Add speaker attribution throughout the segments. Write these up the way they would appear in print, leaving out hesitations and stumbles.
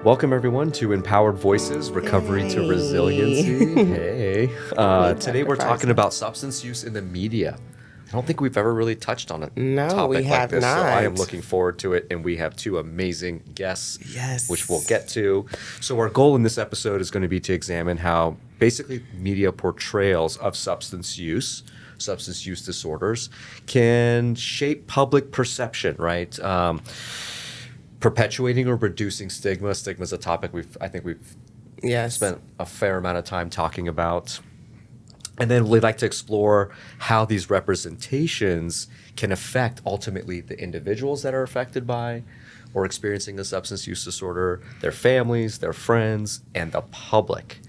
Speaker 1: Welcome, everyone, to Empowered Voices, Recovery to Resiliency. Hey. Today we're talking about substance use in the media. I don't think we've ever really touched on a topic like this, so I am looking forward to it, and we have two amazing guests, which we'll get to. So our goal in this episode is going to be to examine how basically media portrayals of substance use disorders, can shape public perception, right? Perpetuating or reducing stigma. Stigma is a topic I think we've spent a fair amount of time talking about. And then we'd like to explore how these representations can affect ultimately the individuals that are affected by or experiencing a substance use disorder, their families, their friends, and the public.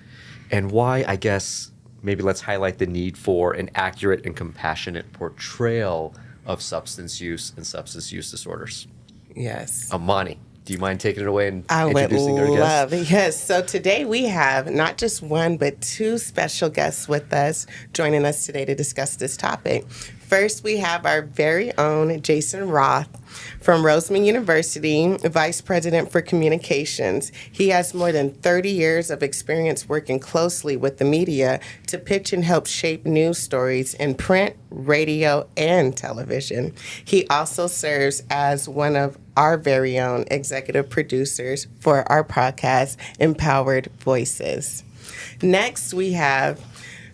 Speaker 1: And why, I guess, maybe let's highlight the need for an accurate and compassionate portrayal of substance use and substance use disorders.
Speaker 2: Yes.
Speaker 1: Amani, do you mind taking it away and introducing our guests?
Speaker 2: I would love. Yes. So today we have not just one, but two special guests with us joining us today to discuss this topic. First, we have our very own Jason Roth from Roseman University, Vice President for Communications. He has more than 30 years of experience working closely with the media to pitch and help shape news stories in print, radio, and television. He also serves as one of our very own executive producers for our podcast, Empowered Voices. Next, we have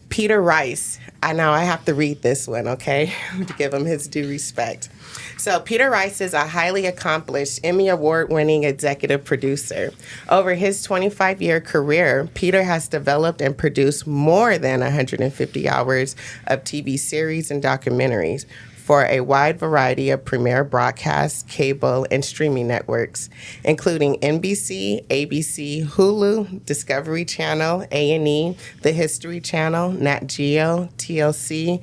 Speaker 2: Peter Reiss. I know I have to read this one, okay, to give him his due respect. So Peter Reiss is a highly accomplished Emmy Award-winning executive producer. Over his 25-year career, Peter has developed and produced more than 150 hours of TV series and documentaries for a wide variety of premier broadcast, cable, and streaming networks, including NBC, ABC, Hulu, Discovery Channel, A&E, The History Channel, Nat Geo, TLC,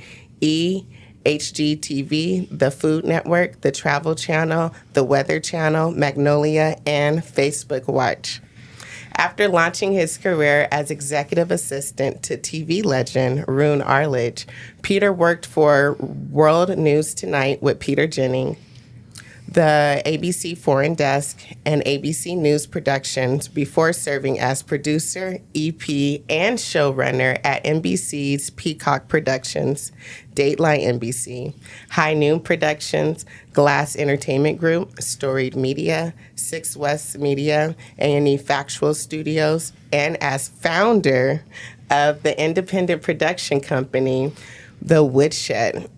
Speaker 2: HGTV, The Food Network, The Travel Channel, The Weather Channel, Magnolia, and Facebook Watch. After launching his career as executive assistant to TV legend Roone Arledge, Peter worked for World News Tonight with Peter Jennings, the ABC Foreign Desk, and ABC News Productions before serving as producer, EP, and showrunner at NBC's Peacock Productions, Dateline NBC, High Noon Productions, Glass Entertainment Group, Storied Media, Six West Media, A&E Factual Studios, and as founder of the independent production company, The Woodshed.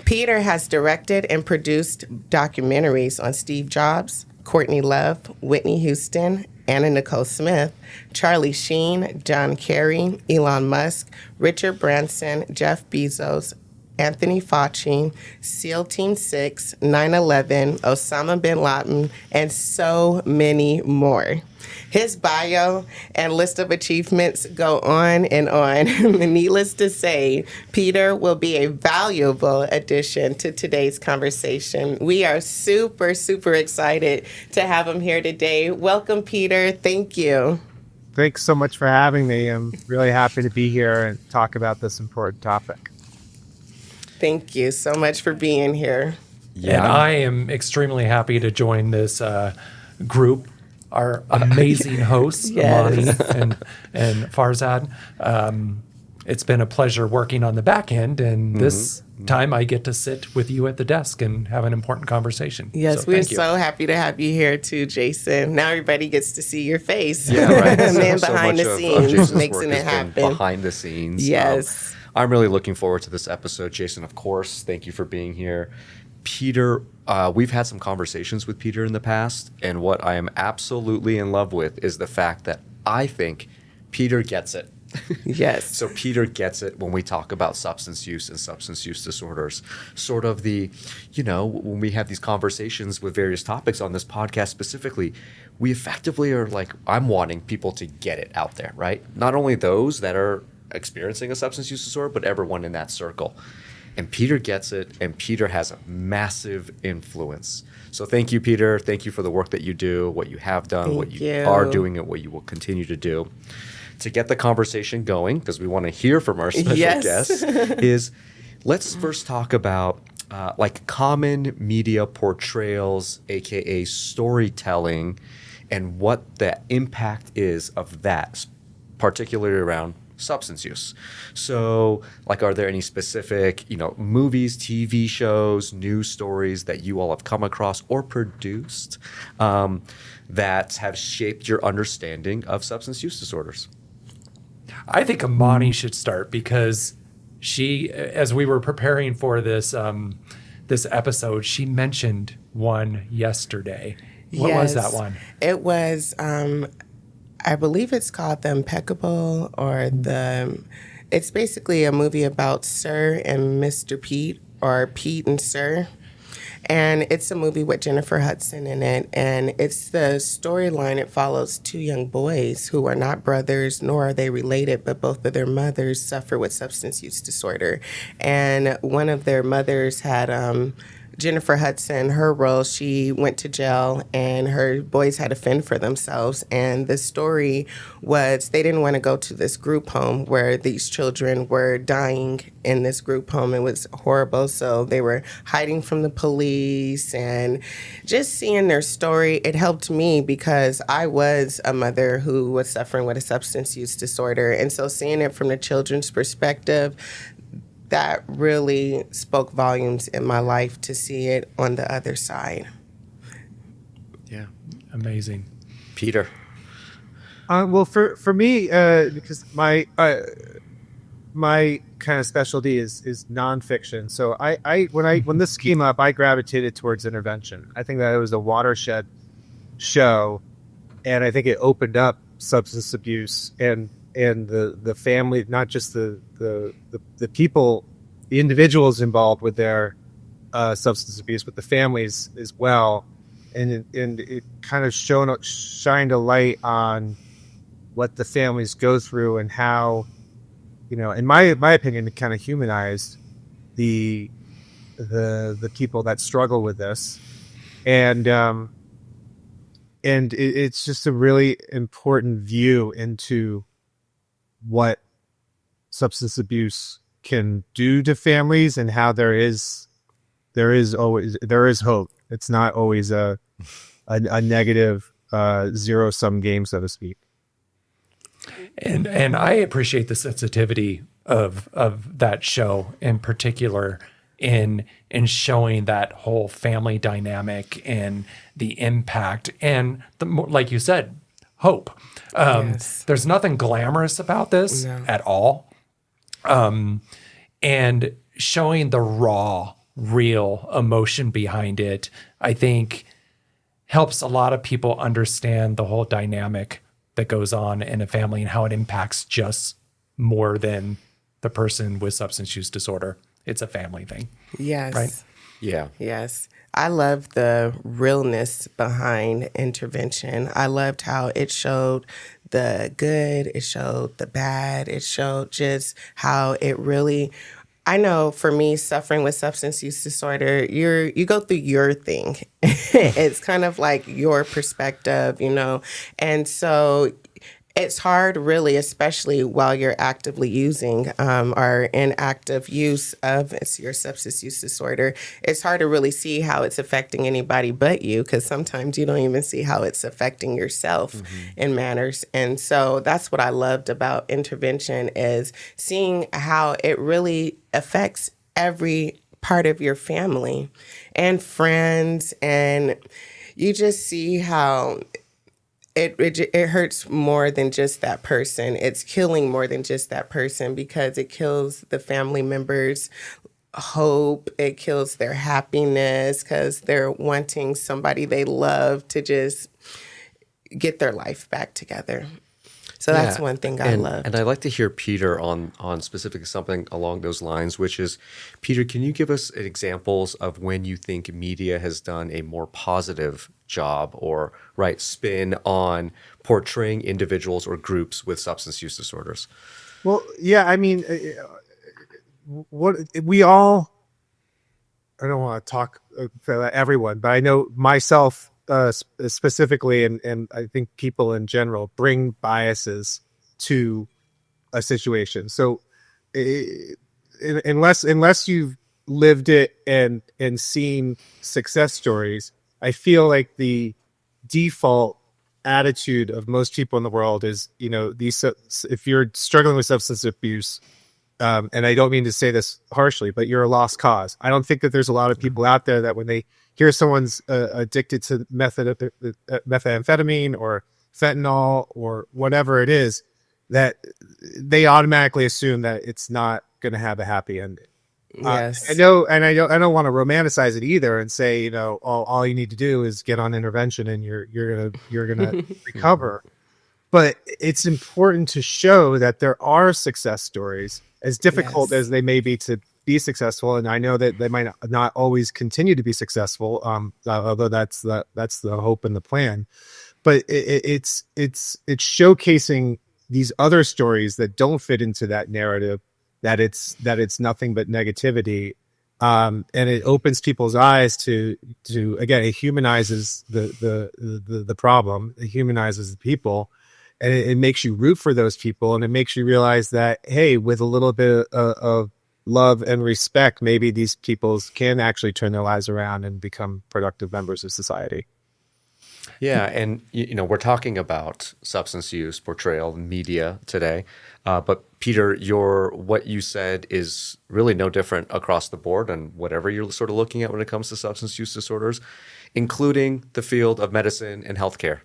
Speaker 2: Peter has directed and produced documentaries on Steve Jobs, Courtney Love, Whitney Houston, Anna Nicole Smith, Charlie Sheen, John Kerry, Elon Musk, Richard Branson, Jeff Bezos, Anthony Fauci, SEAL Team 6, 9/11, Osama bin Laden, and so many more. His bio and list of achievements go on and on. Needless to say, Peter will be a valuable addition to today's conversation. We are super, super excited to have him here today. Welcome, Peter. Thank you.
Speaker 3: Thanks so much for having me. I'm really happy to be here and talk about this important topic.
Speaker 2: Thank you so much for being here.
Speaker 4: Yeah. And I am extremely happy to join this group. Our amazing hosts, Amani and Farzad. It's been a pleasure working on the back end, and this time I get to sit with you at the desk and have an important conversation.
Speaker 2: Yes, we're so happy to have you here too, Jason. Now everybody gets to see your face.
Speaker 1: Yeah, right.
Speaker 2: Man behind the scenes, mixing it happen.
Speaker 1: Behind the scenes.
Speaker 2: Yes.
Speaker 1: I'm really looking forward to this episode. Jason, of course, thank you for being here. Peter, we've had some conversations with Peter in the past, and what I am absolutely in love with is the fact that I think Peter gets it.
Speaker 2: Yes.
Speaker 1: So Peter gets it when we talk about substance use and substance use disorders. Sort of when we have these conversations with various topics on this podcast specifically, we effectively are like, I'm wanting people to get it out there, right? Not only those that are experiencing a substance use disorder, but everyone in that circle. And Peter gets it, and Peter has a massive influence. So thank you, Peter. Thank you for the work that you do, what you have done, what you are doing, and what you will continue to do. To get the conversation going, because we want to hear from our special guests, is let's first talk about common media portrayals, aka storytelling, and what the impact is of that, particularly around substance use. So, like, are there any specific, movies, TV shows, news stories that you all have come across or produced that have shaped your understanding of substance use disorders?
Speaker 4: I think Amani should start because she, as we were preparing for this episode, she mentioned one yesterday. What was that one?
Speaker 2: It was, I believe it's called The Impeccable, or it's basically a movie about Sir and Mr. Pete, or Pete and Sir. And it's a movie with Jennifer Hudson in it. And it's the storyline. It follows two young boys who are not brothers, nor are they related, but both of their mothers suffer with substance use disorder. And one of their mothers had Jennifer Hudson, her role, she went to jail and her boys had to fend for themselves. And the story was they didn't want to go to this group home where these children were dying in this group home. It was horrible. So they were hiding from the police, and just seeing their story, it helped me because I was a mother who was suffering with a substance use disorder. And so seeing it from the children's perspective, that really spoke volumes in my life to see it on the other side.
Speaker 1: Yeah.
Speaker 4: Amazing.
Speaker 1: Peter.
Speaker 3: Well, for me, because my kind of specialty is nonfiction. So when this came up, I gravitated towards intervention. I think that it was a watershed show, and I think it opened up substance abuse and the family, not just the people, the individuals involved with their substance abuse, but the families as well. And it kind of shined a light on what the families go through and how, in my opinion, it kind of humanized the people that struggle with this. And it's just a really important view into what substance abuse can do to families and how there is hope. It's not always a negative zero-sum game, so to speak.
Speaker 4: And I appreciate the sensitivity of that show in particular in showing that whole family dynamic and the impact and like you said, hope.
Speaker 2: Yes.
Speaker 4: There's nothing glamorous about this at all. And showing the raw, real emotion behind it, I think helps a lot of people understand the whole dynamic that goes on in a family and how it impacts just more than the person with substance use disorder. It's a family thing.
Speaker 2: Yes.
Speaker 4: Right?
Speaker 1: Yeah.
Speaker 2: Yes. I love the realness behind intervention. I loved how it showed the good, it showed the bad, it showed just how it really, I know for me, suffering with substance use disorder, you go through your thing. It's kind of like your perspective, and so it's hard, really, especially while you're actively using or in active use of your substance use disorder. It's hard to really see how it's affecting anybody but you, because sometimes you don't even see how it's affecting yourself in manners. And so that's what I loved about intervention, is seeing how it really affects every part of your family and friends. And you just see how it hurts more than just that person. It's killing more than just that person, because it kills the family members' hope. It kills their happiness because they're wanting somebody they love to just get their life back together. So that's one thing I love.
Speaker 1: And I'd like to hear Peter on specifically something along those lines, which is, Peter, can you give us examples of when you think media has done a more positive job or spin on portraying individuals or groups with substance use disorders?
Speaker 3: Well, yeah, I mean, what we all, I don't want to talk for everyone, but I know myself specifically, and I think people in general bring biases to a situation. So unless you've lived it and seen success stories, I feel like the default attitude of most people in the world is, if you're struggling with substance abuse, and I don't mean to say this harshly, but you're a lost cause. I don't think that there's a lot of people out there that when they hear someone's addicted to methamphetamine or fentanyl or whatever it is, that they automatically assume that it's not going to have a happy ending.
Speaker 2: Yes.
Speaker 3: I know, and I don't want to romanticize it either and say, all you need to do is get on intervention and you're gonna recover. But it's important to show that there are success stories, as difficult as they may be to be successful. And I know that they might not always continue to be successful, although that's the hope and the plan. But it's showcasing these other stories that don't fit into that narrative, that it's nothing but negativity, and it opens people's eyes to again, it humanizes the problem, it humanizes the people, and it makes you root for those people, and it makes you realize that, hey, with a little bit of love and respect, maybe these people can actually turn their lives around and become productive members of society.
Speaker 1: Yeah, and we're talking about substance use, portrayal, media today, but Peter, what you said is really no different across the board on whatever you're sort of looking at when it comes to substance use disorders, including the field of medicine and healthcare.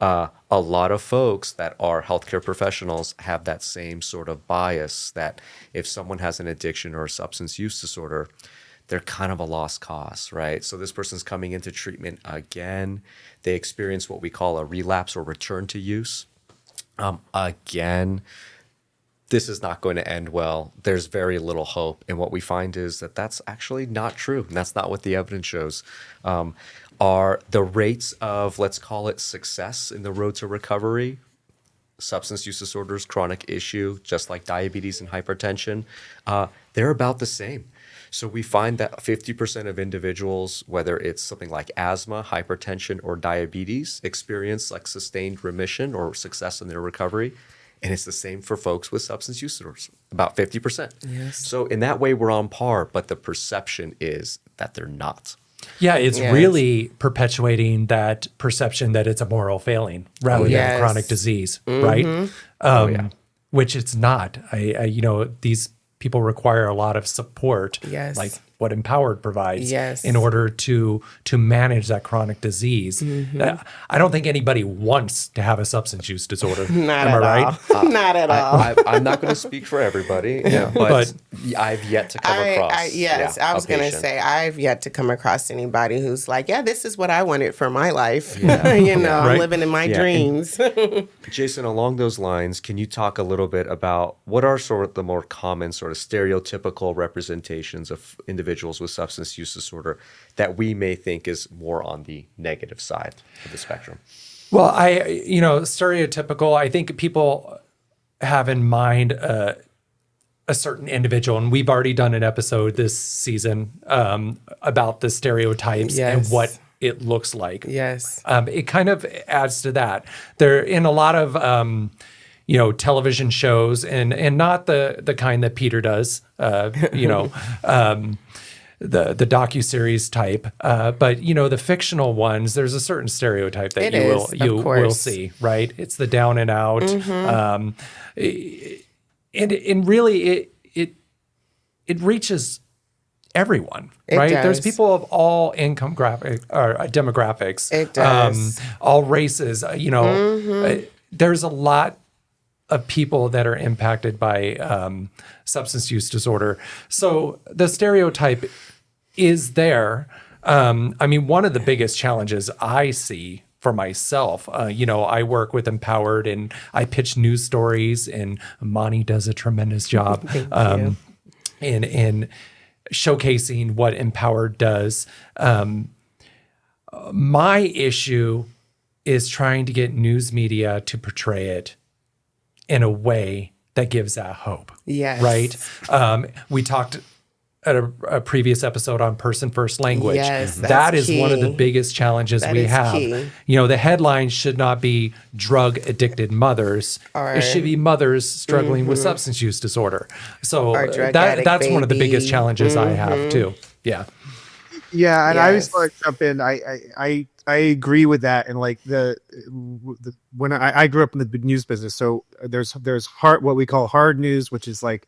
Speaker 1: A lot of folks that are healthcare professionals have that same sort of bias that if someone has an addiction or a substance use disorder, they're kind of a lost cause, right? So this person's coming into treatment again. They experience what we call a relapse or return to use. Again, this is not going to end well. There's very little hope. And what we find is that that's actually not true. And that's not what the evidence shows. Are the rates of, let's call it, success in the road to recovery, substance use disorders, chronic issue, just like diabetes and hypertension, they're about the same. So we find that 50% of individuals, whether it's something like asthma, hypertension, or diabetes, experience like sustained remission or success in their recovery. And it's the same for folks with substance use disorders, about 50%.
Speaker 2: Yes.
Speaker 1: So in that way, we're on par, but the perception is that they're not.
Speaker 4: Yeah, it's really perpetuating that perception that it's a moral failing rather than a chronic disease, right? Which it's not. These people require a lot of support, like what Empowered provides, in order to manage that chronic disease. I don't think anybody wants to have a substance use disorder.
Speaker 2: Not
Speaker 4: Am I
Speaker 2: at
Speaker 4: right?
Speaker 2: all. Not at all.
Speaker 1: I'm not going to speak for everybody, but I've yet to come across.
Speaker 2: I was going to say, I've yet to come across anybody who's like, this is what I wanted for my life. I'm living in my dreams.
Speaker 1: Jason, along those lines, can you talk a little bit about what are sort of the more common sort of stereotypical representations of individuals with substance use disorder that we may think is more on the negative side of the spectrum?
Speaker 4: Well, stereotypical, I think people have in mind a certain individual, and we've already done an episode this season about the stereotypes and what it looks like. Yes. It kind of adds to that. They're in a lot of television shows, and not the kind that Peter does, the docuseries type, but the fictional ones. There's a certain stereotype that you will see, right? It's the down and out, and really it reaches everyone, right? There's people of all income demographics. It does. All races. There's a lot of people that are impacted by substance use disorder. So the stereotype is there. One of the biggest challenges I see for myself, I work with Empowered and I pitch news stories, and Amani does a tremendous job in showcasing what Empowered does. My issue is trying to get news media to portray it in a way that gives that hope. Yes. Right? We talked at a previous episode on person first language. Yes, that is key. One of the biggest challenges we have. Key. The headline should not be drug addicted mothers. It should be mothers struggling with substance use disorder. So that's one of the biggest challenges I have too. Yeah.
Speaker 3: Yeah, and I just
Speaker 2: Yes.
Speaker 3: want to jump in. I agree with that. And like when I grew up in the news business, so there's hard, what we call hard news, which is like,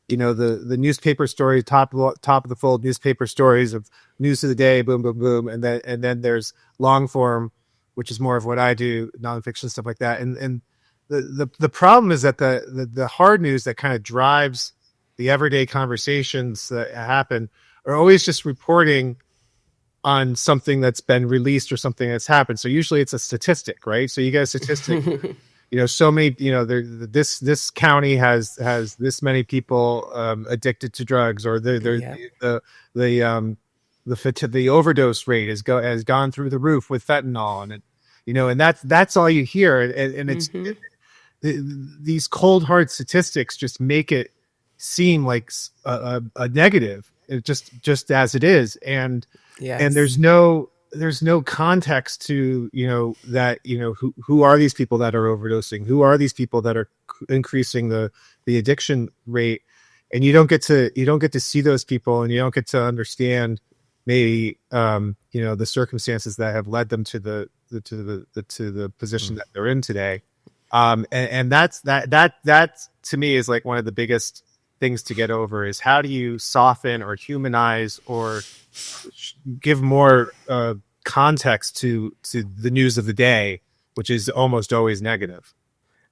Speaker 3: the newspaper story, top of the fold newspaper stories of news of the day, boom, boom, boom, and then there's long form, which is more of what I do, nonfiction stuff like that. And the problem is that the hard news that kind of drives the everyday conversations that happen are always just reporting on something that's been released or something that's happened. So usually it's a statistic, right? So you get a statistic, so many, this county has this many people addicted to drugs, or the overdose rate has gone through the roof with fentanyl, and that's all you hear, and it's these cold hard statistics just make it seem like a negative, just as it is, and there's no context to that who are these people that are overdosing, who are these people that are increasing the addiction rate, and you don't get to see those people, and you don't get to understand maybe the circumstances that have led them to the position that they're in today, and that's to me is like one of the biggest things to get over, is how do you soften or humanize or give more context to the news of the day, which is almost always negative.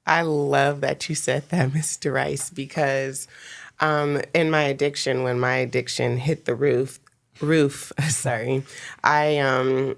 Speaker 2: I love that you said that, Mr. Reiss, because in my addiction, when my addiction hit the roof, sorry, I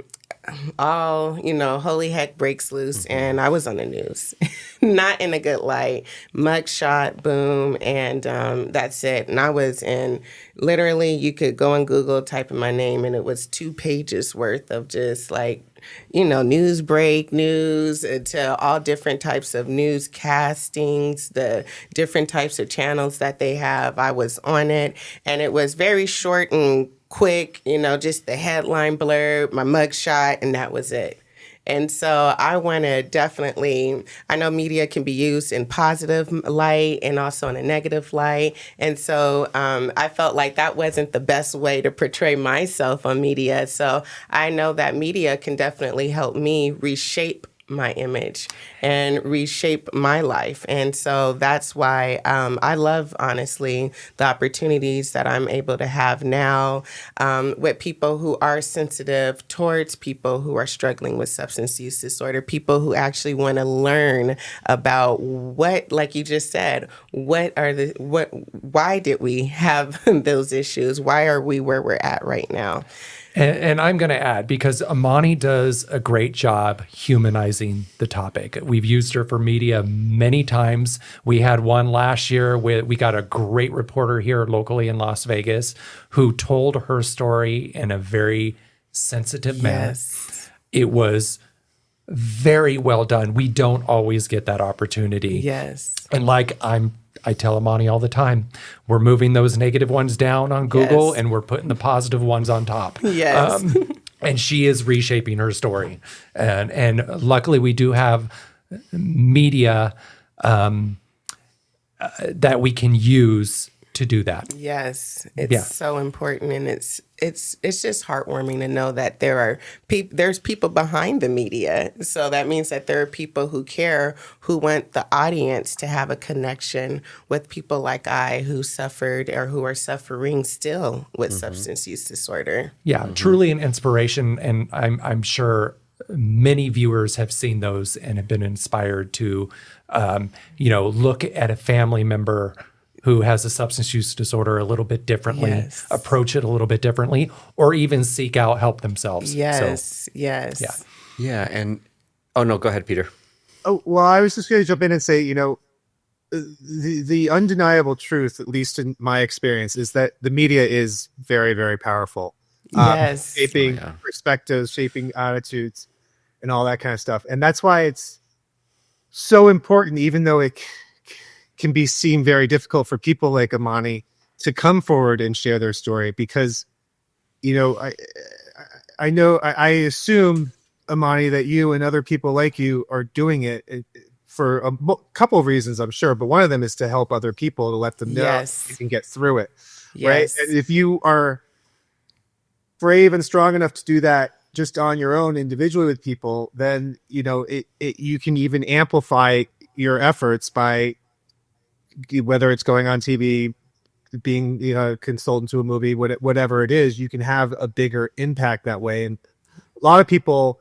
Speaker 2: holy heck breaks loose, and I was on the news, not in a good light. Mugshot, boom, and that's it. And I was in, literally, you could go on Google, type in my name, and it was 2 pages worth of just like, news break, news, to all different types of news castings, the different types of channels that they have. I was on it, and it was very short and quick, just the headline blurb, my mugshot, and that was it. And so I want to definitely, I know media can be used in positive light and also in a negative light. And so I felt like that wasn't the best way to portray myself on media. So I know that media can definitely help me reshape my image and reshape my life. And so that's why I love, honestly, the opportunities that I'm able to have now with people who are sensitive towards people who are struggling with substance use disorder, people who actually want to learn about what, like you just said, why did we have those issues? Why are we where we're at right now?
Speaker 4: And I'm going to add, because Amani does a great job humanizing the topic. We've used her for media many times. We had one last year where we got a great reporter here locally in Las Vegas who told her story in a very sensitive manner.
Speaker 2: Yes.
Speaker 4: It was very well done. We don't always get that opportunity.
Speaker 2: Yes.
Speaker 4: And I tell Amani all the time, we're moving those negative ones down on Google,
Speaker 2: Yes.
Speaker 4: and we're putting the positive ones on top.
Speaker 2: Yes.
Speaker 4: And she is reshaping her story. And luckily we do have media that we can use to do that.
Speaker 2: Yes, it's so important, and it's just heartwarming to know that there's people behind the media. So that means that there are people who care, who want the audience to have a connection with people like I, who suffered or who are suffering still with substance use disorder.
Speaker 4: Yeah, truly an inspiration, and I'm sure many viewers have seen those and have been inspired to, look at a family member who has a substance use disorder a little bit differently,
Speaker 2: Yes.
Speaker 4: approach it a little bit differently, or even seek out help themselves.
Speaker 2: Yes, yes.
Speaker 4: Yeah.
Speaker 1: Yeah, and oh no, go ahead, Peter.
Speaker 3: Oh, well, I was just going to jump in and say, the undeniable truth, at least in my experience, is that the media is very, very powerful.
Speaker 2: Yes.
Speaker 3: Shaping perspectives, shaping attitudes, and all that kind of stuff. And that's why it's so important, even though it can seem very difficult for people like Amani to come forward and share their story, because, I assume, Amani, that you and other people like you are doing it for a couple of reasons, I'm sure, but one of them is to help other people, to let them know
Speaker 2: Yes.
Speaker 3: you can get through it.
Speaker 2: Yes.
Speaker 3: Right. And if you are, brave and strong enough to do that just on your own individually with people, then, you can even amplify your efforts by, whether it's going on TV, being a consultant to a movie, whatever it is, you can have a bigger impact that way. And a lot of people,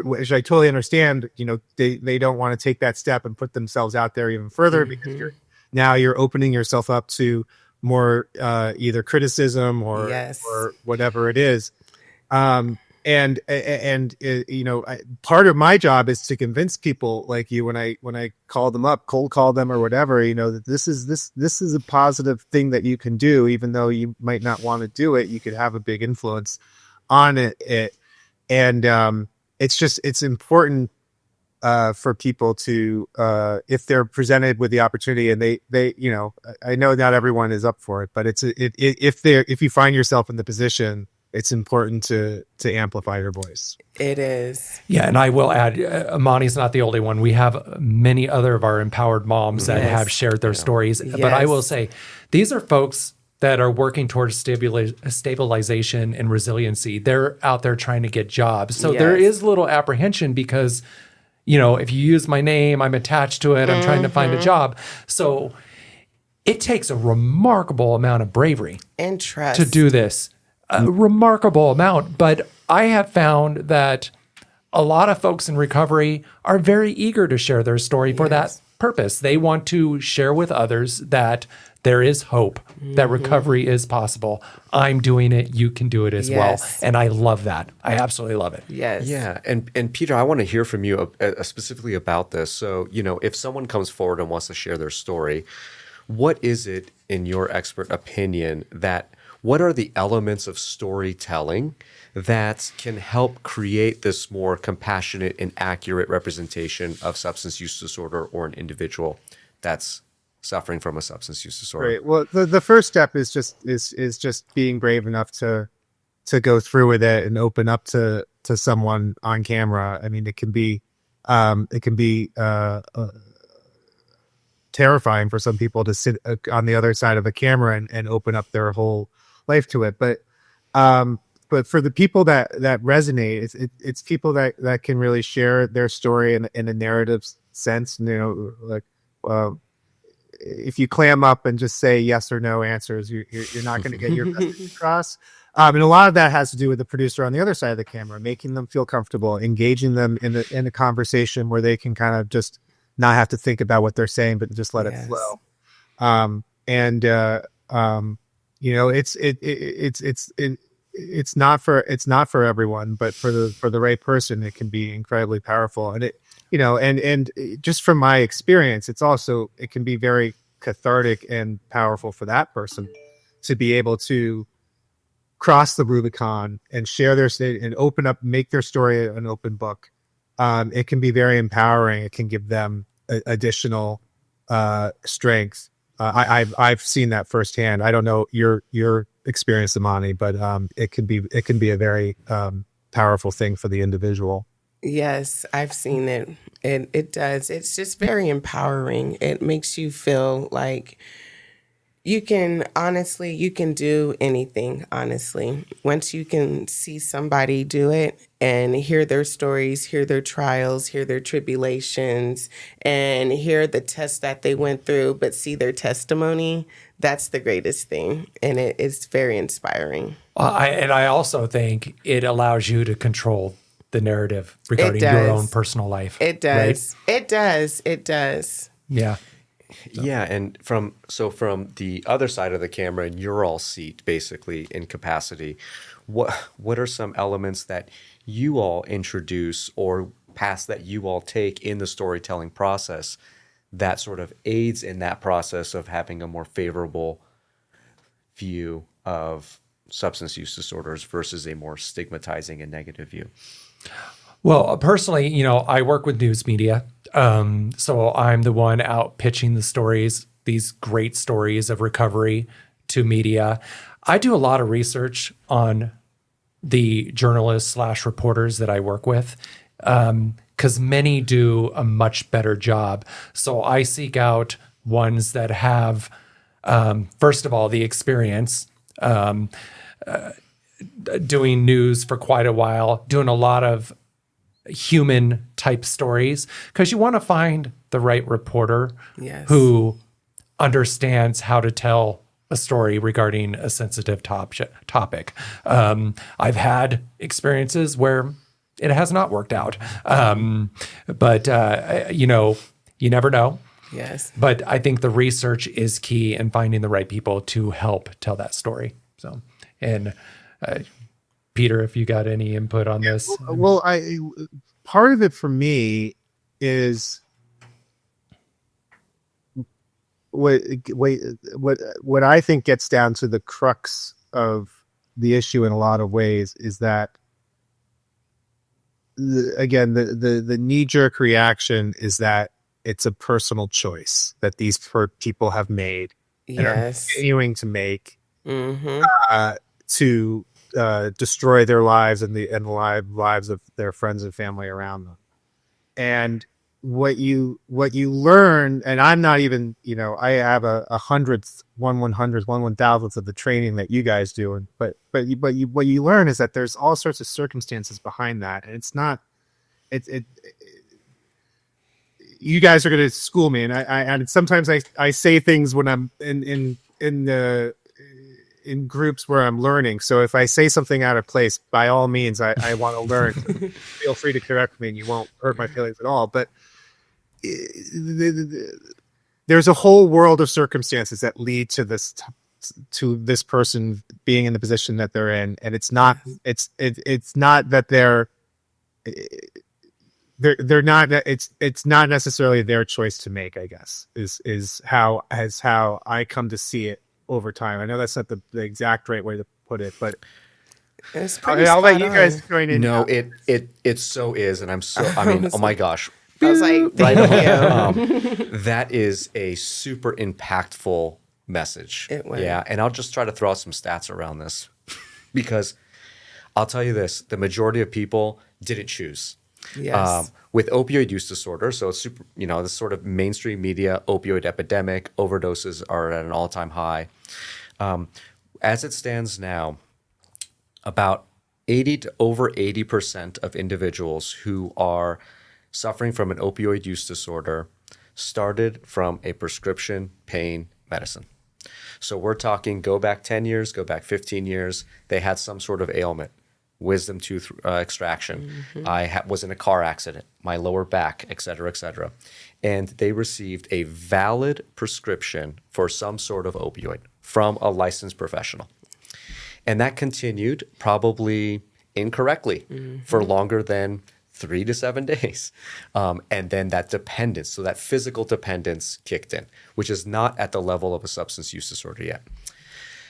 Speaker 3: which I totally understand, they don't want to take that step and put themselves out there even further, because you're opening yourself up to more either criticism or whatever it is. And part of my job is to convince people like you, when I call them up, cold call them or whatever, that this is a positive thing that you can do, even though you might not want to do it. You could have a big influence on it. And it's important for people to, if they're presented with the opportunity, and they I know not everyone is up for it, but if you find yourself in the position, it's important to amplify your voice.
Speaker 2: It is.
Speaker 4: Yeah, and I will add, Amani's not the only one. We have many other of our empowered moms that have shared their stories.
Speaker 2: Yes.
Speaker 4: But I will say, these are folks that are working towards stabilization and resiliency. They're out there trying to get jobs. So there is little apprehension because, if you use my name, I'm attached to it, I'm trying to find a job. So it takes a remarkable amount of bravery
Speaker 2: and trust
Speaker 4: to do this. A remarkable amount. But I have found that a lot of folks in recovery are very eager to share their story for that purpose. They want to share with others that there is hope, that recovery is possible. I'm doing it. You can do it as well. And I love that. I absolutely love it.
Speaker 2: Yes.
Speaker 1: Yeah. And Peter, I want to hear from you specifically about this. So, if someone comes forward and wants to share their story, what is it, in your expert opinion, what are the elements of storytelling that can help create this more compassionate and accurate representation of substance use disorder or an individual that's suffering from a substance use disorder?
Speaker 3: Right. Well, the first step is just being brave enough to go through with it and open up to someone on camera. I mean, it can be terrifying for some people to sit on the other side of a camera and open up their whole life to it. But for the people that resonate, it's people that can really share their story in a narrative sense. If you clam up and just say yes or no answers, you're not going to get your message across. And a lot of that has to do with the producer on the other side of the camera, making them feel comfortable, engaging them in a conversation where they can kind of just not have to think about what they're saying, but just let it flow. It's not for everyone, but for the right person, it can be incredibly powerful. And and just from my experience, it can be very cathartic and powerful for that person to be able to cross the Rubicon and share their state and open up, make their story an open book. It can be very empowering. It can give them additional strength. I've seen that firsthand. I don't know your experience, Amani, but it can be a very powerful thing for the individual.
Speaker 2: Yes, I've seen it. It does. It's just very empowering. It makes you feel like you can do anything, honestly. Once you can see somebody do it and hear their stories, hear their trials, hear their tribulations, and hear the tests that they went through, but see their testimony, that's the greatest thing. And it's very inspiring.
Speaker 4: I also think it allows you to control the narrative regarding your own personal life.
Speaker 2: It does. Right? It does.
Speaker 4: Yeah.
Speaker 1: Yeah, and from the other side of the camera, in your all seat, basically in capacity, what are some elements that you all introduce or paths that you all take in the storytelling process that sort of aids in that process of having a more favorable view of substance use disorders versus a more stigmatizing and negative view?
Speaker 4: Well, personally, I work with news media. So I'm the one out pitching the stories, these great stories of recovery to media. I do a lot of research on the journalists / reporters that I work with, because many do a much better job. So I seek out ones that have, first of all, the experience, doing news for quite a while, doing a lot of human type stories, because you want to find the right reporter who understands how to tell a story regarding a sensitive topic. I've had experiences where it has not worked out. But you never know.
Speaker 2: Yes.
Speaker 4: But I think the research is key in finding the right people to help tell that story. So, and Peter, if you got any input on this.
Speaker 3: Well, part of it for me is what I think gets down to the crux of the issue in a lot of ways is that the knee-jerk reaction is that it's a personal choice that these people have made and are continuing to make to destroy their lives and the lives of their friends and family around them. And what you learn, and I'm not even, I have a 100th, 1/1,000th of the training that you guys do, but what you learn is that there's all sorts of circumstances behind that, and it's not you guys are going to school me, and sometimes I say things when I'm in groups where I'm learning. So if I say something out of place, by all means, I want to learn. Feel free to correct me, and you won't hurt my feelings at all. But there's a whole world of circumstances that lead to this person being in the position that they're in, and it's not that they're not. It's not necessarily their choice to make, I guess, is how I come to see it over time. I know that's not the exact right way to put it, but I'll let you guys join in.
Speaker 1: No, it so is, and I mean, oh my gosh.
Speaker 2: I was like,
Speaker 1: that is a super impactful message. Yeah, and I'll just try to throw out some stats around this because I'll tell you this: the majority of people didn't choose.
Speaker 2: Yes.
Speaker 1: With opioid use disorder, so it's super, this sort of mainstream media opioid epidemic, overdoses are at an all-time high. As it stands now, about 80% of individuals who are suffering from an opioid use disorder started from a prescription pain medicine. So we're talking go back 10 years, go back 15 years, they had some sort of ailment. Wisdom tooth extraction. I was in a car accident, my lower back, et cetera, and they received a valid prescription for some sort of opioid from a licensed professional. And that continued probably incorrectly for longer than 3 to 7 days. And then that dependence, so that physical dependence kicked in, which is not at the level of a substance use disorder yet.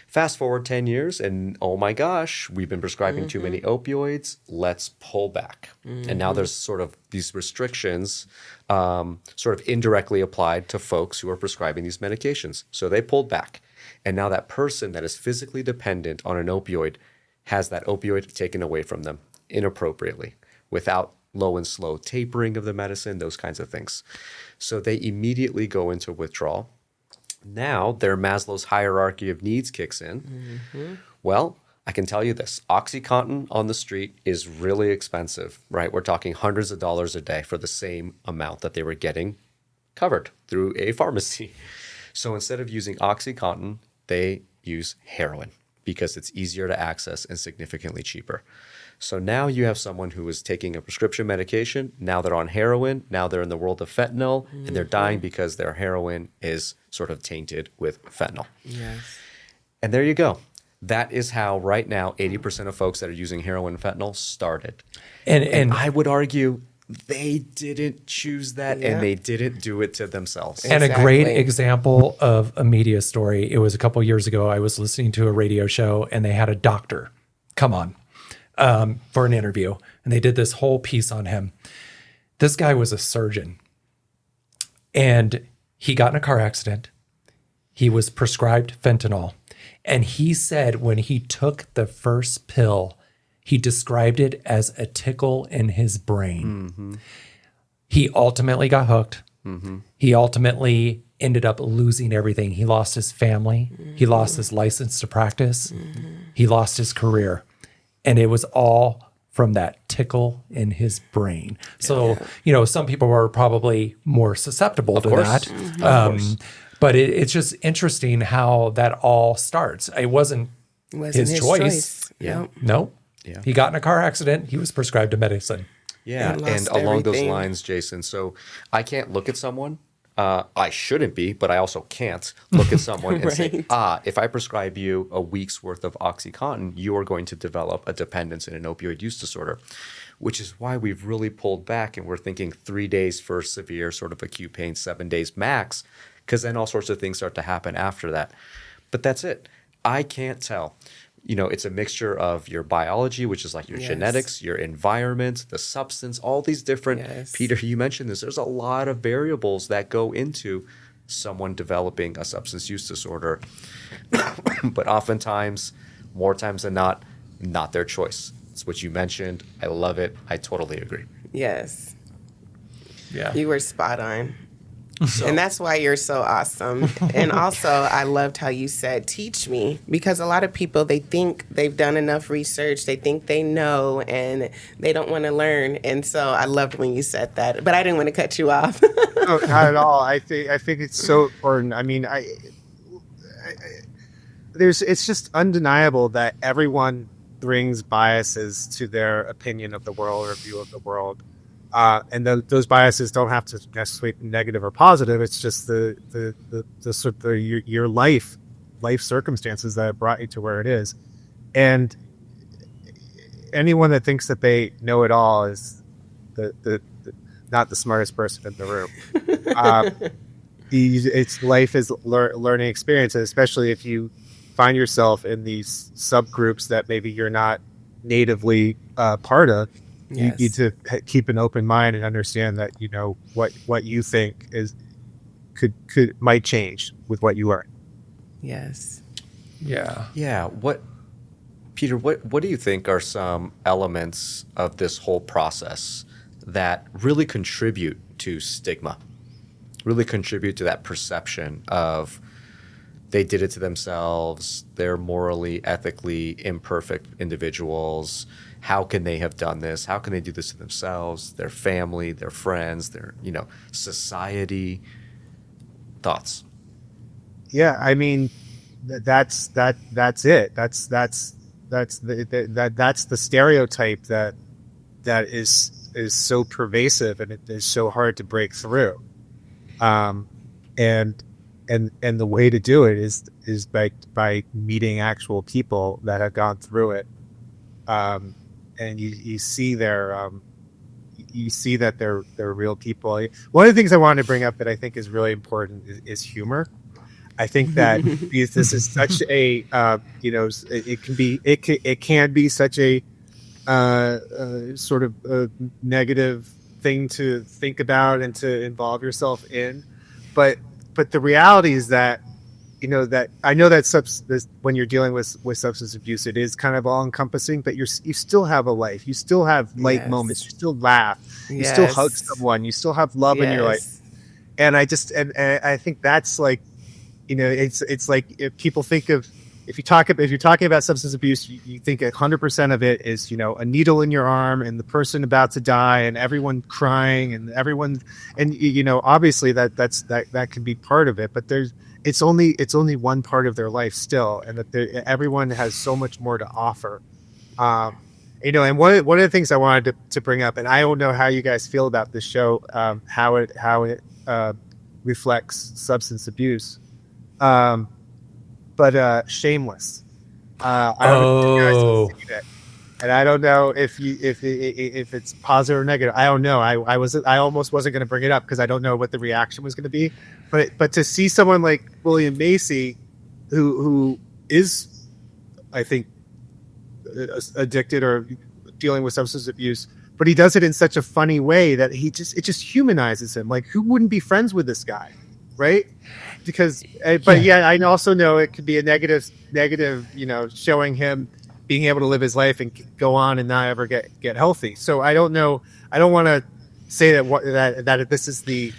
Speaker 1: Fast forward 10 years and oh my gosh, we've been prescribing too many opioids. Let's pull back. And now there's sort of these restrictions sort of indirectly applied to folks who are prescribing these medications. So they pulled back. And now that person that is physically dependent on an opioid has that opioid taken away from them inappropriately without low and slow tapering of the medicine, those kinds of things. So they immediately go into withdrawal. Now their Maslow's hierarchy of needs kicks in. Well, I can tell you this. OxyContin on the street is really expensive, right? We're talking hundreds of dollars a day for the same amount that they were getting covered through a pharmacy. So instead of using OxyContin, they use heroin because it's easier to access and significantly cheaper. So now you have someone who is taking a prescription medication. Now they're on heroin. Now they're in the world of fentanyl, and they're dying because their heroin is sort of tainted with fentanyl.
Speaker 2: Yes.
Speaker 1: And there you go. That is how right now 80% of folks that are using heroin and fentanyl started. And I would argue they didn't choose that and they didn't do it to themselves.
Speaker 4: And a great example of a media story, it was a couple years ago, I was listening to a radio show and they had a doctor come on for an interview. And they did this whole piece on him. This guy was a surgeon. And he got in a car accident. He was prescribed fentanyl. And he said when he took the first pill, he described it as a tickle in his brain. He ultimately got hooked. He ultimately ended up losing everything. He lost his family. He lost his license to practice. He lost his career. And it was all from that tickle in his brain. So, some people are probably more susceptible to
Speaker 1: course.
Speaker 4: that. But it's just interesting how that all starts. It wasn't his choice.
Speaker 2: Yeah.
Speaker 4: No.
Speaker 1: Yeah.
Speaker 4: He got in a car accident. He was prescribed a medicine.
Speaker 1: Yeah,
Speaker 2: And
Speaker 1: and
Speaker 2: lost
Speaker 1: along those
Speaker 2: everything.
Speaker 1: lines, Jason, so I can't look at someone. I shouldn't be, but I also can't look at someone and say, if I prescribe you a week's worth of OxyContin, you are going to develop a dependence in an opioid use disorder, which is why we've really pulled back and we're thinking 3 days for severe sort of acute pain, 7 days max, because then all sorts of things start to happen after that. But that's it. I can't tell. It's a mixture of your biology, which is like your genetics, your environment, the substance, all these different, Peter, you mentioned this, there's a lot of variables that go into someone developing a substance use disorder. But oftentimes, more times than not their choice. It's what you mentioned. I love it. I totally agree.
Speaker 2: Yes.
Speaker 4: Yeah.
Speaker 2: You were spot on. And that's why you're so awesome. And also, I loved how you said, teach me, because a lot of people, they think they've done enough research, they think they know, and they don't want to learn. And so I loved when you said that, but I didn't want to cut you off.
Speaker 3: No, not at all. I think it's so important. I mean, it's just undeniable that everyone brings biases to their opinion of the world or view of the world. And those biases don't have to necessarily be negative or positive. It's just the sort of your life circumstances that brought you to where it is. And anyone that thinks that they know it all is the not the smartest person in the room. It's life is learning experience, and especially if you find yourself in these subgroups that maybe you're not natively part of. You need to keep an open mind and understand that what you think is might change with what you learn.
Speaker 2: Yes.
Speaker 1: Yeah. Peter, what do you think are some elements of this whole process that really contribute to stigma, really contribute to that perception of they did it to themselves, they're morally, ethically imperfect individuals? How can they have done this? How can they do this to themselves, their family, their friends, their society? Thoughts?
Speaker 3: Yeah, I mean, that's it. That's the stereotype that is so pervasive, and it is so hard to break through. And the way to do it is by meeting actual people that have gone through it. And you see that they're real people. One of the things I wanted to bring up that I think is really important is humor. I think that this is such a it can be such a sort of a negative thing to think about and to involve yourself in, but the reality is that that I know that when you're dealing with substance abuse, it is kind of all encompassing, but you still have a life. You still have light moments. You still laugh. You still hug someone. You still have love in your life. And I think that's like, it's like if people think of, if you're talking about substance abuse, you think 100% of it is, a needle in your arm and the person about to die and everyone crying and everyone, and obviously that can be part of it, but it's only one part of their life still, and that everyone has so much more to offer. And one of the things I wanted to bring up, and I don't know how you guys feel about this show, how it reflects substance abuse, but Shameless. I don't know if you guys have seen it. And I don't know if it's positive or negative. I don't know. I almost wasn't going to bring it up because I don't know what the reaction was going to be. But to see someone like William Macy, who is, I think, addicted or dealing with substance abuse, but he does it in such a funny way that it just humanizes him. Like, who wouldn't be friends with this guy, right? Because, I also know it could be a negative, showing him being able to live his life and go on and not ever get healthy. So I don't know. I don't want to say that this is the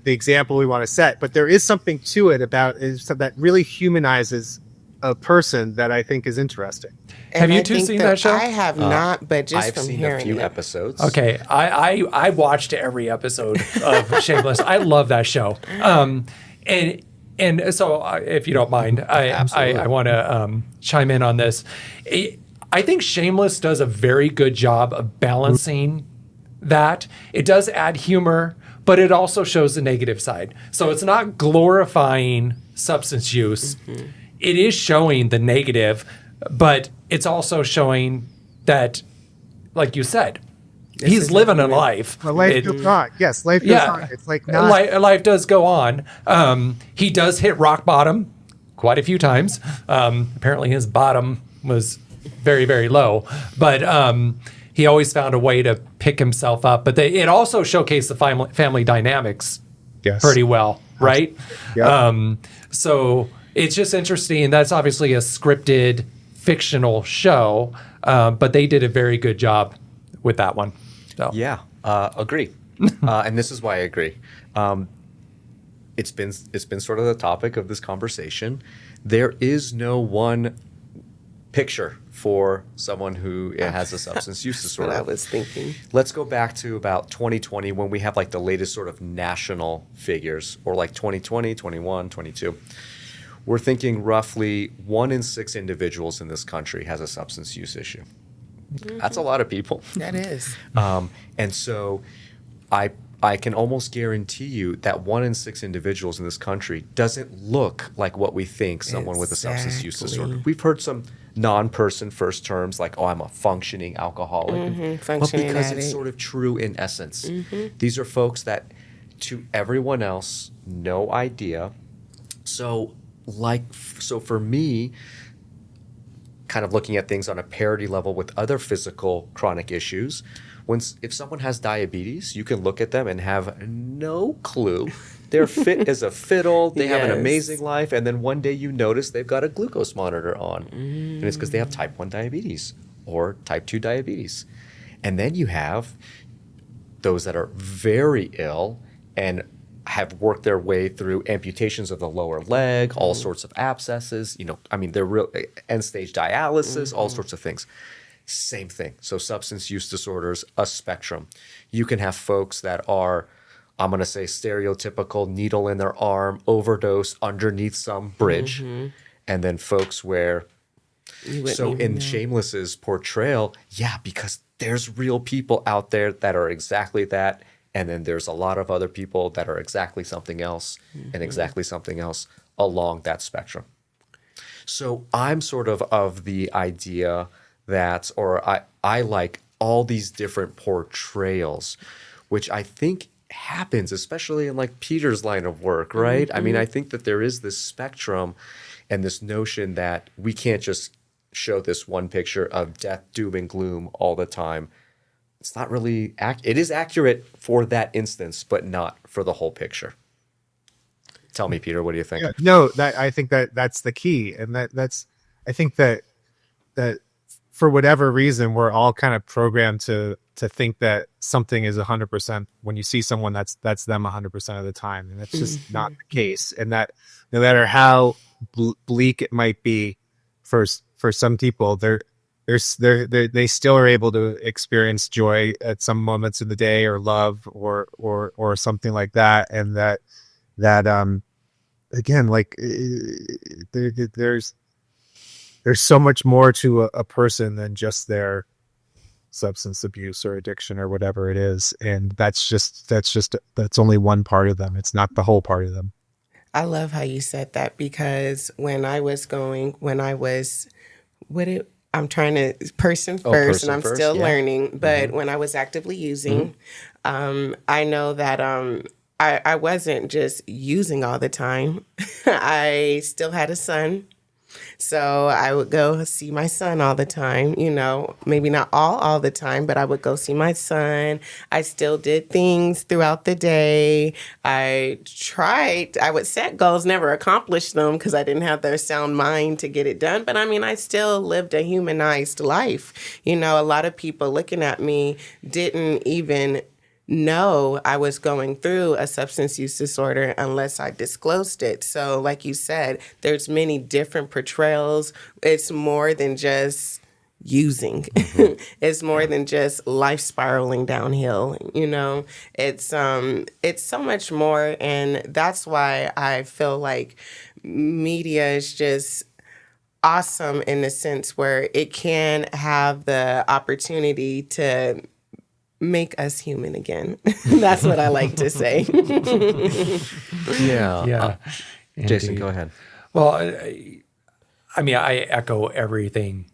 Speaker 3: example we want to set, but there is something to it that really humanizes a person that I think is interesting.
Speaker 4: Have
Speaker 2: And
Speaker 4: you
Speaker 2: I
Speaker 4: two
Speaker 2: think
Speaker 4: seen that show?
Speaker 2: I have not, but just
Speaker 1: I've
Speaker 2: from
Speaker 1: seen
Speaker 2: hearing
Speaker 1: a few
Speaker 2: it.
Speaker 1: episodes.
Speaker 4: Okay, I watched every episode of Shameless. I love that show. And so, if you don't mind, I want to chime in on this. I think Shameless does a very good job of balancing that. It does add humor, but it also shows the negative side. So it's not glorifying substance use. It is showing the negative, but it's also showing that, like you said, he's living a life.
Speaker 3: Well, life goes on. Yes, life goes on. It's like not...
Speaker 4: life does go on. He does hit rock bottom quite a few times. Apparently his bottom was very, very low, but he always found a way to pick himself up. But it also showcased the family dynamics pretty well, right?
Speaker 3: Yep.
Speaker 4: So it's just interesting. That's obviously a scripted fictional show, but they did a very good job with that one. So.
Speaker 1: Yeah, agree. And this is why I agree. It's been sort of the topic of this conversation. There is no one picture for someone who has a substance use disorder.
Speaker 2: That's what I was thinking.
Speaker 1: Let's go back to about 2020 when we have like the latest sort of national figures, or like 2020, 21, 22. We're thinking roughly 1 in 6 individuals in this country has a substance use issue. That's a lot of people.
Speaker 2: That is.
Speaker 1: And so I can almost guarantee you that 1 in 6 individuals in this country doesn't look like what we think someone with a substance use disorder. We've heard some non-person first terms like, oh, I'm a functioning alcoholic. But because it's sort of true in essence. These are folks that, to everyone else, no idea. So for me, kind of looking at things on a parity level with other physical chronic issues, if someone has diabetes, you can look at them and have no clue. They're fit as a fiddle. They have an amazing life. And then one day you notice they've got a glucose monitor on. And it's because they have type 1 diabetes or type 2 diabetes. And then you have those that are very ill and have worked their way through amputations of the lower leg, all sorts of abscesses, they're real end-stage dialysis, all sorts of things. Same thing. So substance use disorders, a spectrum. You can have folks that are, I'm going to say, stereotypical, needle in their arm, overdose underneath some bridge. And then folks where, so in Shameless's portrayal, because there's real people out there that are exactly that. And then there's a lot of other people that are exactly something else and exactly something else along that spectrum. So I'm sort of the idea that, or I like all these different portrayals, which I think happens, especially in like Peter's line of work, right? I mean, I think that there is this spectrum and this notion that we can't just show this one picture of death, doom, and gloom all the time. It's not really, it is accurate for that instance, but not for the whole picture. Tell me, Peter, what do you think?
Speaker 3: Yeah, no, I think that's the key. And I think that for whatever reason, we're all kind of programmed to think that something is 100% when you see someone that's them 100% of the time. And that's just not the case. And that no matter how bleak it might be for some people, they still are able to experience joy at some moments in the day, or love, or something like that. And that again, like there's so much more to a person than just their substance abuse or addiction or whatever it is. And that's only one part of them. It's not the whole part of them.
Speaker 2: I love how you said that, because I'm trying to person first, and I'm still learning. But when I was actively using, I know that I wasn't just using all the time. I still had a son. So I would go see my son all the time, maybe not all the time, but I would go see my son. I still did things throughout the day. I would set goals, never accomplished them because I didn't have the sound mind to get it done. But I still lived a humanized life. A lot of people looking at me didn't even know I was going through a substance use disorder unless I disclosed it. So like you said, there's many different portrayals. It's more than just using. It's more than just life spiraling downhill, you know. It's so much more, and that's why I feel like media is just awesome in the sense where it can have the opportunity to make us human again. That's what I like to say.
Speaker 1: Yeah.
Speaker 4: Yeah.
Speaker 1: Jason,
Speaker 4: Indeed.
Speaker 1: go ahead.
Speaker 4: Well, I mean, I echo everything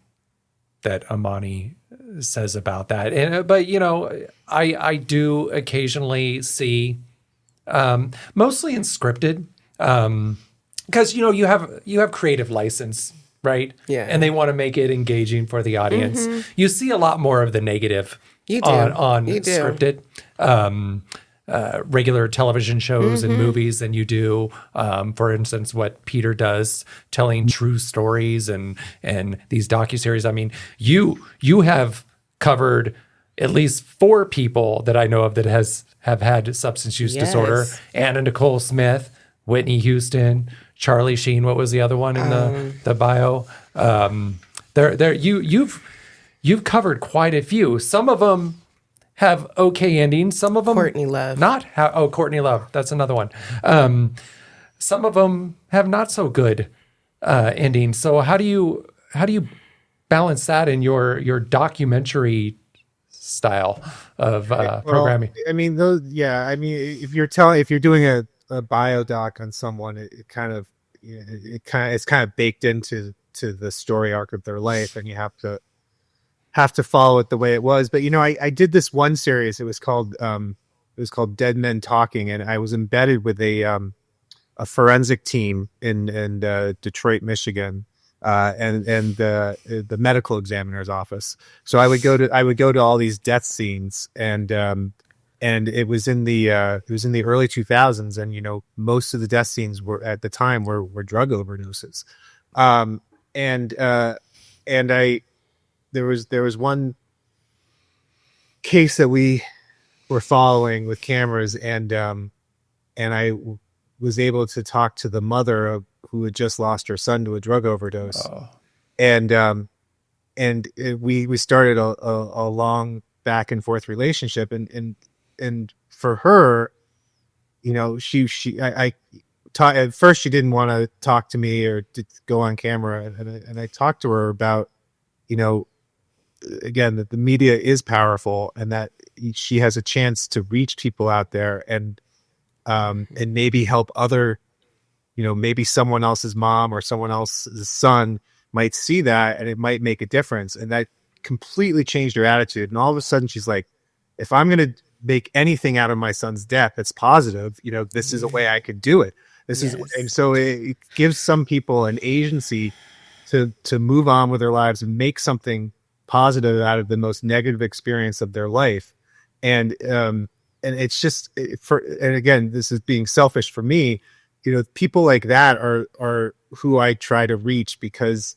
Speaker 4: that Amani says about that. But you know, I do occasionally see, mostly in scripted, because you know you have creative license, right?
Speaker 2: Yeah.
Speaker 4: And they want to make it engaging for the audience. You see a lot more of the negative
Speaker 2: You do.
Speaker 4: on
Speaker 2: You do.
Speaker 4: scripted. Regular television shows and movies than you do, for instance, what Peter does, telling true stories and these docuseries. I mean, you have covered at least 4 people that I know of that have had substance use disorder.
Speaker 2: Yes.
Speaker 4: Anna Nicole Smith, Whitney Houston, Charlie Sheen. What was the other one in the bio? You've covered quite a few. Some of them have okay endings. Some of them
Speaker 2: Courtney Love.
Speaker 4: Courtney Love. That's another one. Some of them have not so good endings. So how do you balance that in your documentary style of programming?
Speaker 3: I mean, those. Yeah, I mean, if you're doing a bio doc on someone, it's kind of baked into the story arc of their life, and you have to follow it the way it was. But you know, I did this one series. It was called Dead Men Talking, and I was embedded with a forensic team in Detroit, Michigan, and the medical examiner's office. So I would go to all these death scenes, and it was in the early 2000s, and you know, most of the death scenes were at the time were drug overdoses, there was one case that we were following with cameras, and I was able to talk to the mother who had just lost her son to a drug overdose.
Speaker 4: Oh.
Speaker 3: And we started a long back and forth relationship, and for her, you know, at first she didn't want to talk to me or to go on camera, and I talked to her about, you know, again, that the media is powerful, and that she has a chance to reach people out there and maybe help other, you know, maybe someone else's mom or someone else's son might see that, and it might make a difference. And that completely changed her attitude. And all of a sudden she's like, if I'm going to make anything out of my son's death that's positive, you know, this is a way I could do it. And so it gives some people an agency to move on with their lives and make something positive out of the most negative experience of their life. And it's just and again, this is being selfish for me, you know, people like that are who I try to reach, because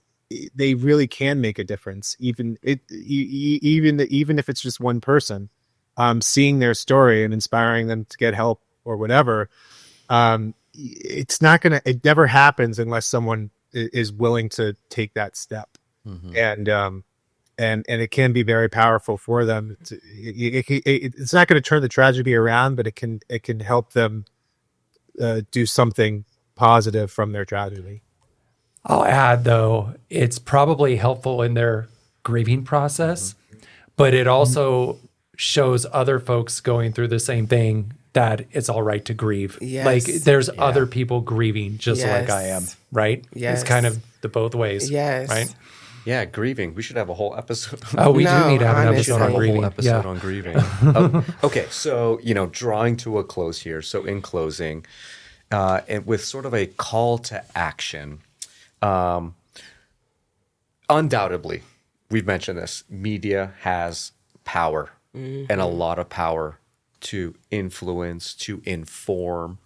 Speaker 3: they really can make a difference. Even if it's just one person, seeing their story and inspiring them to get help or whatever. It never happens unless someone is willing to take that step. And it can be very powerful for them. It's not going to turn the tragedy around, but it can help them do something positive from their tragedy.
Speaker 4: I'll add, though, it's probably helpful in their grieving process, but it also shows other folks going through the same thing that it's all right to grieve.
Speaker 2: Yes.
Speaker 4: Like there's other people grieving just like I am, right?
Speaker 2: Yes.
Speaker 4: It's kind of the both ways.
Speaker 2: Yes.
Speaker 4: Right?
Speaker 1: Yeah, grieving. We should have a whole episode.
Speaker 4: Oh, we do
Speaker 2: No,
Speaker 4: need to have an
Speaker 2: honestly.
Speaker 4: episode on
Speaker 1: a
Speaker 4: grieving.
Speaker 1: whole episode on grieving. Okay, so, you know, drawing to a close here. So in closing, and with sort of a call to action, undoubtedly, we've mentioned this, media has power and a lot of power to influence, to inform.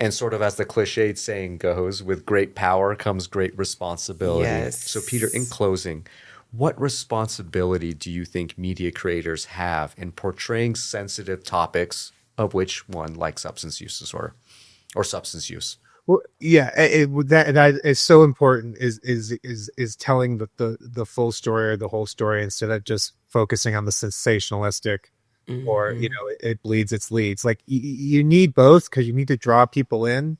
Speaker 1: And sort of as the cliched saying goes, with great power comes great responsibility.
Speaker 2: Yes.
Speaker 1: So Peter, in closing, what responsibility do you think media creators have in portraying sensitive topics, of which one like substance use disorder or substance use?
Speaker 3: Well, yeah, that is so important. Is telling the full story or the whole story instead of just focusing on the sensationalistic, or it bleeds, it leads. Like you need both, because you need to draw people in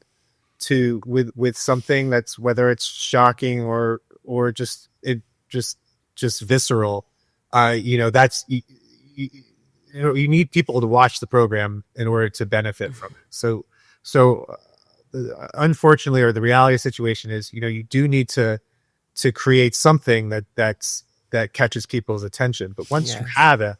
Speaker 3: to with something that's, whether it's shocking or just visceral. That's you need people to watch the program in order to benefit from it. So unfortunately, or the reality of the situation is, you do need to create something that catches people's attention. But once you have it,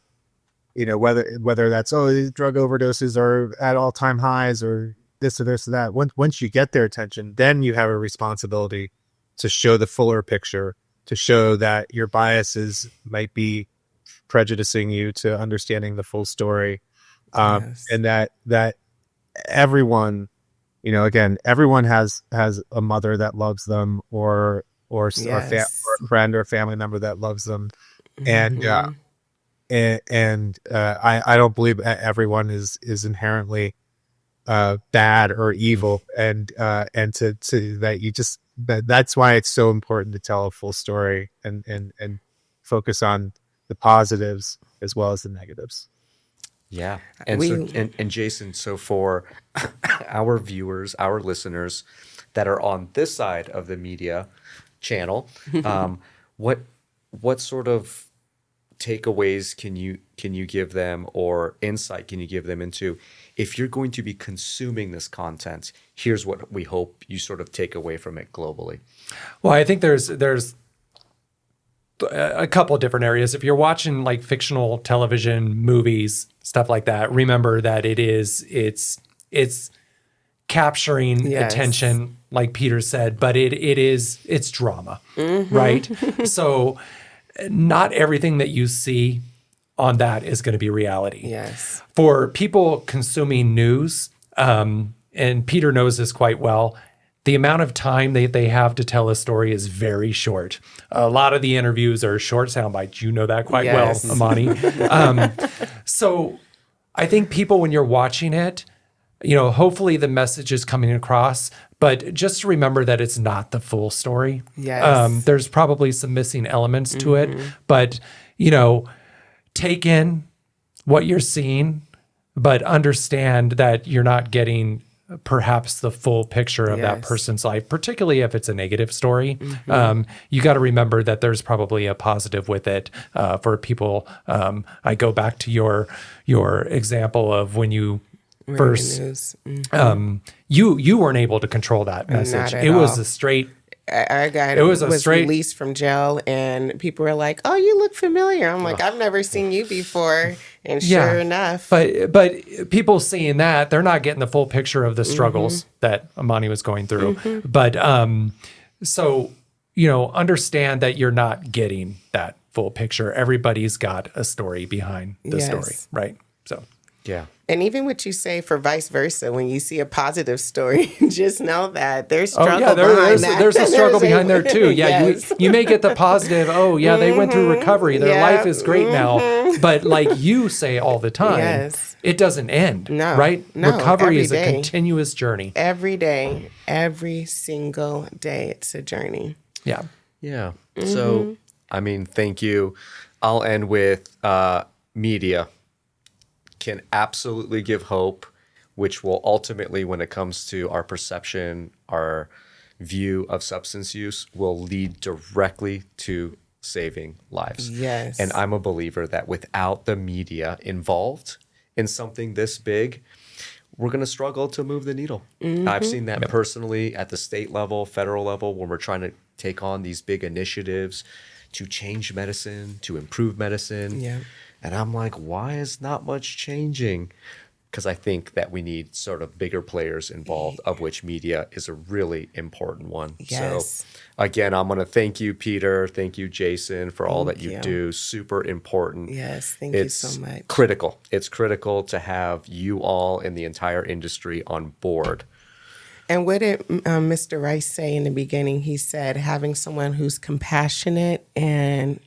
Speaker 3: whether that's, these drug overdoses are at all-time highs, or this or this or that, once you get their attention, then you have a responsibility to show the fuller picture, to show that your biases might be prejudicing you to understanding the full story, and that everyone, again, everyone has a mother that loves them, or a friend or a family member that loves them, and I don't believe everyone is inherently bad or evil, and to that you just that's why it's so important to tell a full story and focus on the positives as well as the negatives.
Speaker 1: Yeah. And Jason, so for our viewers, our listeners that are on this side of the media channel, what sort of takeaways can you give them, or insight can you give them into, if you're going to be consuming this content, here's what we hope you sort of take away from it globally?
Speaker 4: Well, I think there's a couple of different areas. If you're watching like fictional television, movies, stuff like that, remember that it's capturing attention, like Peter said, but it's drama, right? So not everything that you see on that is going to be reality.
Speaker 2: Yes.
Speaker 4: For people consuming news, and Peter knows this quite well, the amount of time they have to tell a story is very short. A lot of the interviews are short sound bites. You know that quite well, Amani. So I think people, when you're watching it, hopefully the message is coming across, but just remember that it's not the full story.
Speaker 2: Yes.
Speaker 4: There's probably some missing elements to it, but, take in what you're seeing, but understand that you're not getting perhaps the full picture of that person's life, particularly if it's a negative story. You got to remember that there's probably a positive with it for people. I go back to your example of when you first, you weren't able to control that message. It was a straight.
Speaker 2: Our guy was released from jail, and people were like, "Oh, you look familiar." I'm like, "I've never seen you before," and sure enough.
Speaker 4: But people seeing that, they're not getting the full picture of the struggles that Amani was going through. But so understand that you're not getting that full picture. Everybody's got a story behind the story, right? So
Speaker 1: yeah.
Speaker 2: And even what you say for vice versa, when you see a positive story, just know that there's struggle behind that.
Speaker 4: There's a struggle behind there too. Yeah, you may get the positive, they went through recovery. Their life is great now. But like you say all the time, it doesn't end, right?
Speaker 2: No,
Speaker 4: recovery is a continuous journey.
Speaker 2: Every day, every single day, it's a journey.
Speaker 4: Yeah.
Speaker 1: Yeah. So, thank you. I'll end with media can absolutely give hope, which will ultimately, when it comes to our perception, our view of substance use, will lead directly to saving lives.
Speaker 2: Yes.
Speaker 1: And I'm a believer that without the media involved in something this big, we're going to struggle to move the needle. I've seen that personally at the state level, federal level, when we're trying to take on these big initiatives to change medicine, to improve medicine.
Speaker 2: Yeah.
Speaker 1: And I'm like, why is not much changing? Because I think that we need sort of bigger players involved, of which media is a really important one.
Speaker 2: Yes.
Speaker 1: So again, I'm going to thank you, Peter. Thank you, Jason, for all that you do. Super important.
Speaker 2: Yes, thank you so much.
Speaker 1: Critical. It's critical to have you all in the entire industry on board.
Speaker 2: And what did Mr. Reiss say in the beginning? He said having someone who's compassionate and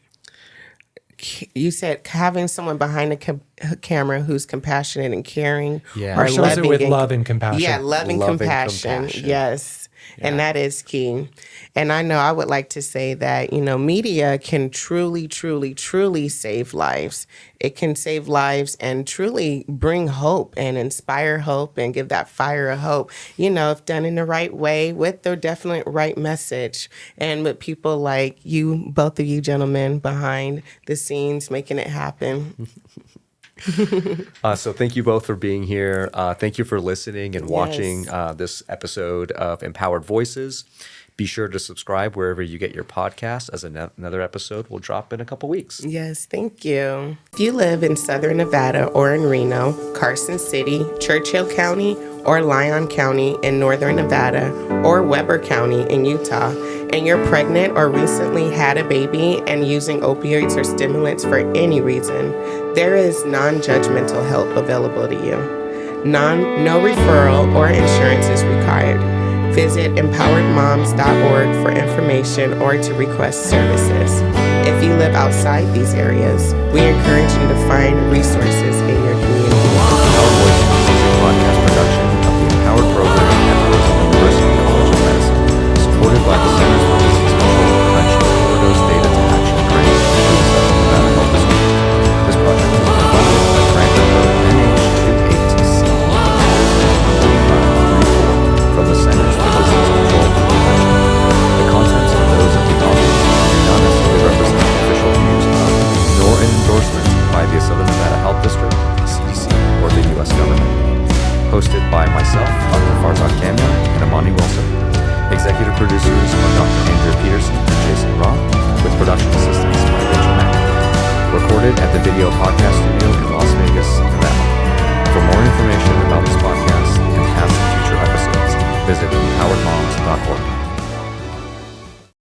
Speaker 2: you said having someone behind the camera who's compassionate and caring,
Speaker 1: Yeah.
Speaker 2: or
Speaker 4: Or shows it with
Speaker 2: and-
Speaker 4: love and compassion.
Speaker 2: Yeah, love and
Speaker 1: Love and
Speaker 2: compassion.
Speaker 1: compassion.
Speaker 2: Yes. And that is key. And I know I would like to say that, media can truly, truly, truly save lives. It can save lives and truly bring hope and inspire hope and give that fire of hope, if done in the right way with the definite right message and with people like you, both of you gentlemen behind the scenes making it happen.
Speaker 1: So thank you both for being here. Thank you for listening and watching this episode of Empowered Voices. Be sure to subscribe wherever you get your podcast, as another episode will drop in a couple weeks.
Speaker 2: Yes, thank you. If you live in Southern Nevada or in Reno, Carson City, Churchill County, or Lyon County in Northern Nevada, or Weber County in Utah, and you're pregnant or recently had a baby and using opioids or stimulants for any reason, there is non-judgmental help available to you. No referral or insurance is required. Visit empoweredmoms.org for information or to request services. If you live outside these areas, we encourage you to find resources in your community.
Speaker 1: Empowered Voices is a podcast production of the Empowered Program at the University College of Medicine, supported by the Centers for Disease Control and Prevention Overdose Data to Action Grant through the Southern Nevada Health District. This project has been funded by grant number NH2ATC from the Centers for Disease Control and Prevention. The contents are those of the audience and do not necessarily represent the official views of, nor an endorsement by the Southern Nevada Health District, CDC, or the U.S. government. Hosted by myself, Dr. Farzad Kamyar, and Amani Wilson. Executive producers are Dr. Andrew Peterson and Jason Roth, with production assistance by Rachel Mack. Recorded at the Video Podcast Studio